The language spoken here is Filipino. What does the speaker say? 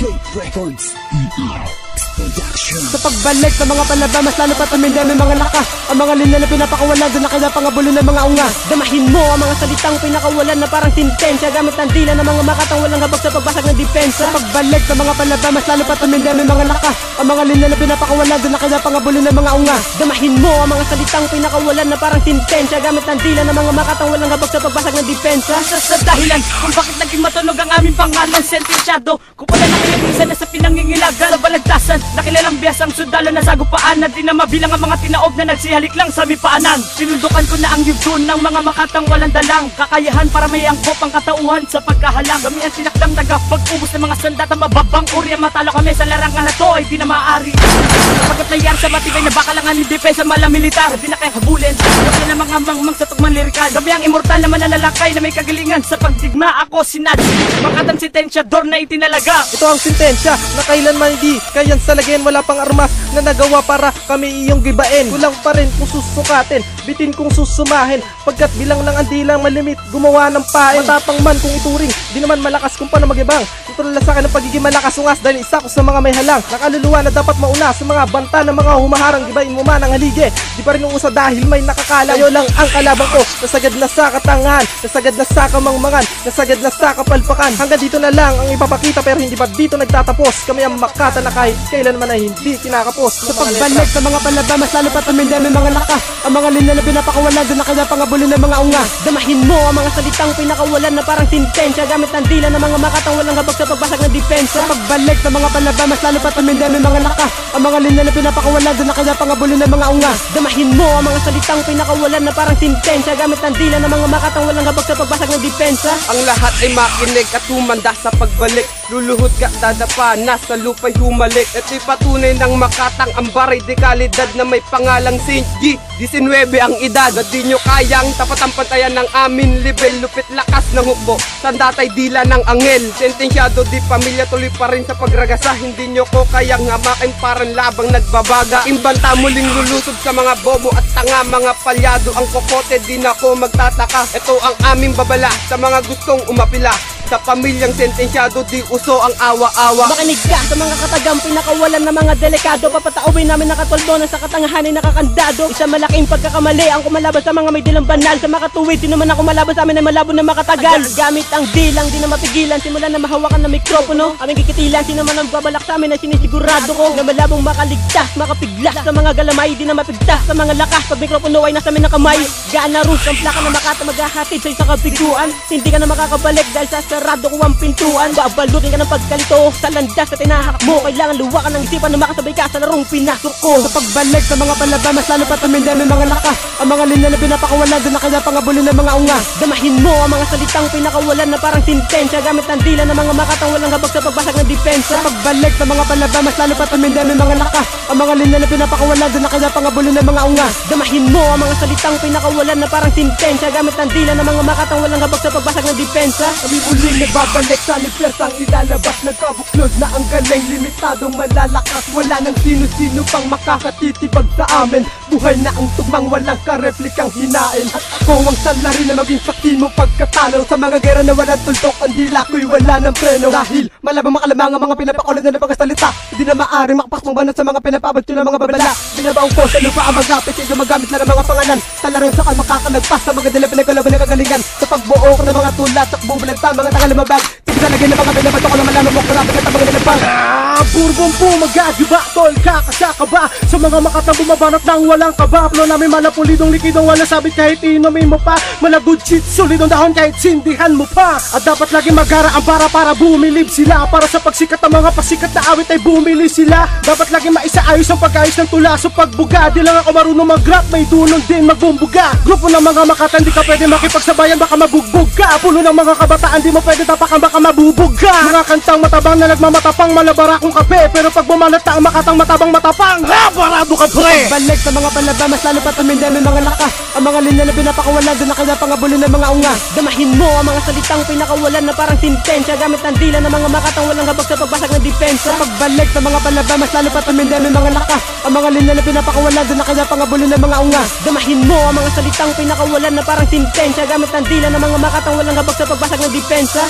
Records Production. Sa pagbalik ng mga palaba, mas lalo pa tumindi may mga lakas. Ang mga linya na pinapakawalan, doon na kaya pangabulo ng mga unga. Damahin mo ang mga salitang pinakawalan na parang sintensya, gamit ang dila ng mga makatang walang habag sa pagbasag ng depensa. Sa pagbalik ng mga palaba, mas lalo pa tumindi may mga lakas. Ang mga linya na pinapakawalan, doon na kaya pangabulo ng mga unga. Damahin mo ang mga salitang pinakawalan na parang sintensya, gamit ang dila ng mga makatang walang habag sa pagbasag ng depensa. Sa dahilan kung bakit naging matunog ang aming pangalan, sentensyado kung pala nakilimisan na sa pinangingilagan. Sa balagtasan, nakilalang biyas ang sundalo na sagupaan, na di na mabilang ang mga tinaob na nagsihalik lang sa mipaanan. Sinundukan ko na ang yugdon ng mga makatang walang dalang kakayahan para may angkop ang katauhan sa pagkahalang. Kami ang sinakdang tagapag-ubos ng mga sandata mababang uri. Ang matalo kami sa larangan na to ay di na maaari. Pagkat nayar sa matibay na bakalangan ni depensa mala militar, di na kaya habulin. Kasi na mga mangmang sa tugman lirikal. Kami ang immortal na mananalakay na may kagalingan sa pagdigma. Ako si Nad, makatang sentensyador na itinalaga. Ito ang sintensya na kailanman hindi kayan salagyan. Wala pang armas na nagawa para kami iyong gibain. Kulang pa rin kung susukatin, bitin kung susumahin. Pagkat bilang lang ang dilang malimit, gumawa ng pain. Matapang man kung ituring, di naman malakas kung paano magibang. Tutulala sa akin ng pagiging malakas ungas dahil isa ko sa mga may halang. Nakaluluwa na dapat mauna sa mga banta ng mga humaharang. Gibain mo man ang haligi, di pa rin uusa dahil may nakakala. Kayo lang ang kalabang ko, nasagad na sa katangahan, nasagad na sa kamangmangan, nasagad na sa kapalpakan. Hanggang dito na lang ang ipapakita, pero hindi pa dito nagtatapos. Kami ang makata na kahit kailanman ay hindi kinakapos. Sa pagbalik ng mga palaba, mas lalo pa tumindi may mga lakas. Ang mga linya na pinapakawalan, doon na kaya pangabulo ng mga unga. Damahin mo ang mga salitang pinakawalan na parang sintensya, gamit ang dila ng mga makatang walang habag sa pagbasag ng depensa. Sa pagbalik ng mga palaba, mas lalo pa tumindi may mga lakas. Ang mga linya na pinapakawalan, doon na kaya pangabulo ng mga unga. Damahin mo ang mga salitang pinakawalan na parang sintensya, gamit ang dila ng mga makatang walang habag sa pagbasag ng depensa. Ang lahat ay makinig at humanda sa pagbalik. Luluhod ka dadapa, nasa lupa'y humalik. Ito'y patunay ng makatang ambaray de kalidad na may pangalang Saint G. 19 ang edad, na di nyo kayang tapat ang pantayan ng amin level. Lupit lakas ng hukbo, sandatay dila ng angel. Sentensyado di pamilya, tuloy pa rin sa pagragasa. Hindi nyo ko kayang hamakin parang labang nagbabaga. Imbanta muling lulusog sa mga bobo at tanga, mga palyado. Ang kokote di na ko magtataka. Ito ang aming babala sa mga gustong umapila. Sa pamilyang sentensyado di uso ang awa-awa. Makinig ka sa mga katagang pinakawalan na mga delikado. Papataawin namin nakatuldo na sa katangahan ay nakakandado. Isang malaking pagkakamali ang kumalaban sa mga may dilang banal. Sa makatuwid, sino man ang kumalaban sa amin ay malabo na makatagal. Gamit ang dilang, di na mapigilan. Simulan na mahawakan ng mikropono. Aming kikitilan, sino man ang babalak sa amin ay sinisigurado ko na malabong makaligtas, makapiglas sa mga galamay. Di na mapigtas sa mga lakas, pag mikropono ay nasa amin na kamay. Gaan na rus ang plaka na makata maghahatid sa isang kabiguan. Hindi ka na makakabalik dahil sa sarado ko ang pintuan. Babalutin ka ng pagkalito sa landas na tinahak mo. Kailangan luwakan ng isipan na makasabay ka sa larong pinasok ko. Sa pagbalik sa mga palaba, mas lalo pa tumindi may mga lakas. Ang mga linya na pinapakawalan, doon na kaya pangabulo ng mga unga. Damahin mo ang mga salitang pinakawalan na parang sintensya, gamit ang dila ng mga makatang walang habag sa pagbasag ng depensa. Sa pagbalik sa mga palaba, mas lalo pa tumindi may mga lakas. Ang mga linya na pinapakawalan, doon na kaya pangabulo ng mga unga. Damahin mo ang mga salitang pinakawalan na parang sintensya, gamit ang dila ng mga makatang walang habag sa pagbasag ng depensa. Kami muling nagbabalik sa libertang ilalabas. Nagkabuklod na ang galing, limitadong malalakas. Wala nang sino-sino pang makakatitibag sa amin. Buhay na ang tugmang walang kareplikang hinain. At ako ang salari na maging sakin mo pagkatalo. Sa mga gera na walang tuldok, ang dila ko'y wala ng preno. Dahil malabang makalamang ang mga pinapakulit na napagkasalita. Hindi na maaaring makapasmong banat sa mga pinapabad ko ng mga babala. Binabaong ko sa lupa ang magapit, yung gumagamit na ng mga pangalan. Sa laro sa kan makakalagpas sa mga dila pinagkalaban na kagalingan. Sa pagbuo ko ng mga tulat, sakbong balagta, mga tangalamabag. Sige na mga pinabato ko na malaman mo, karapit at mga nilabang. Burbong po magagiba, tol, kakasaka ba? Sa mga makatang bumabanat ng walang kaba. Plo namin malapulidong likidong wala sabit kahit inumin mo pa. Malagod shit, solidong dahon kahit sindihan mo pa. At dapat lagi magara ang para bumilib sila. Para sa pagsikat ng mga pasikat na awit ay bumili sila. Dapat lagi maisaayos ang pag-ayos ng tula sa pagbuga. Di lang ako marunong mag-rap, may dunong din magbumbuga. Grupo ng mga makatan, di ka pwede makipagsabayan, baka mabugbog ka. Pulo ng mga kabataan, di mo pwede tapakan, baka mabubog ka. Mga kantang matabang na nagmamatapang, malabara kong kape. Pero pag bumanat ang makatang matabang matapang, barado ka pre! Pagbalik sa mga palaba, mas lalo pa tumindi may mga lakas. Ang mga linya na pinapakawalan, doon na kaya pangabulo ng mga unga. Damahin mo ang mga salitang pinakawalan na parang sintensya, gamit ang dila ng mga makatang walang habag sa pagbasag ng depensa. Sa pagbalik sa mga palaba, mas lalo pa tumindi may mga lakas. Ang mga linya na pinapakawalan, doon na kaya pangabulo ng mga unga. Damahin mo ang mga salitang pinakawalan na parang sintensya, gamit ang dila ng mga makatang walang habag sa pagbasag ng depensa.